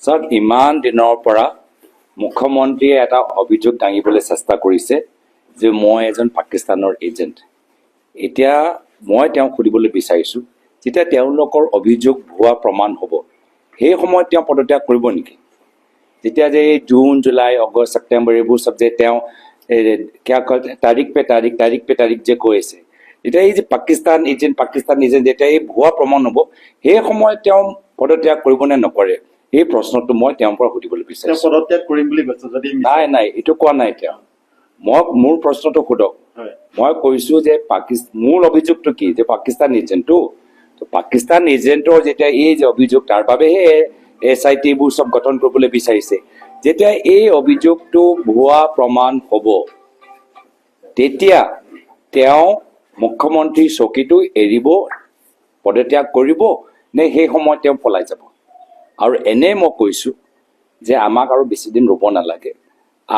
চাওক ইমান দিনৰ পৰা মুখ্যমন্ত্ৰীয়ে এটা অভিযোগ দাঙিবলৈ চেষ্টা কৰিছে যে মই এজন পাকিস্তানৰ এজেণ্ট। এতিয়া মই তেওঁক সুধিবলৈ বিচাৰিছোঁ, যেতিয়া তেওঁলোকৰ অভিযোগ ভুৱা প্ৰমাণ হ'ব সেই সময়ত তেওঁ পদত্যাগ কৰিব নেকি? যেতিয়া যে জুন, জুলাই, আগষ্ট, ছেপ্টেম্বৰ এইবোৰ চব যে তেওঁ তাৰিখ পে তাৰিখ যে কৈ আছে, এতিয়া এই যে পাকিস্তান এজেণ্ট যেতিয়া এই ভুৱা প্ৰমাণ হ'ব সেই সময়ত তেওঁ পদত্যাগ কৰিব নে নকৰে, এই প্ৰশ্নটো মই তেওঁৰ পৰা সুধিবলৈ বিচাৰিছোঁ। পদত্যাগ কৰিম বুলি কৈছে যদি নাই এইটো কোৱা নাই তেওঁ। মোৰ প্ৰশ্নটো সোধক। মই কৈছোঁ যে মূল অভিযোগটো কি, যে পাকিস্তান এজেণ্টটো, পাকিস্তান এজেণ্টৰ যেতিয়া এই যে অভিযোগ তাৰ বাবেহে SIT বোৰ চব গঠন কৰিবলৈ বিচাৰিছে। যেতিয়া এই অভিযোগটো ভুৱা প্ৰমাণ হ'ব তেতিয়া তেওঁ মুখ্যমন্ত্ৰীৰ চকীটো এৰিব, পদত্যাগ কৰিব নে সেই সময়ত তেওঁ পলাই যাব? আৰু এনে মই কৈছোঁ যে আমাক আৰু বেছি দিন ৰ'ব নালাগে।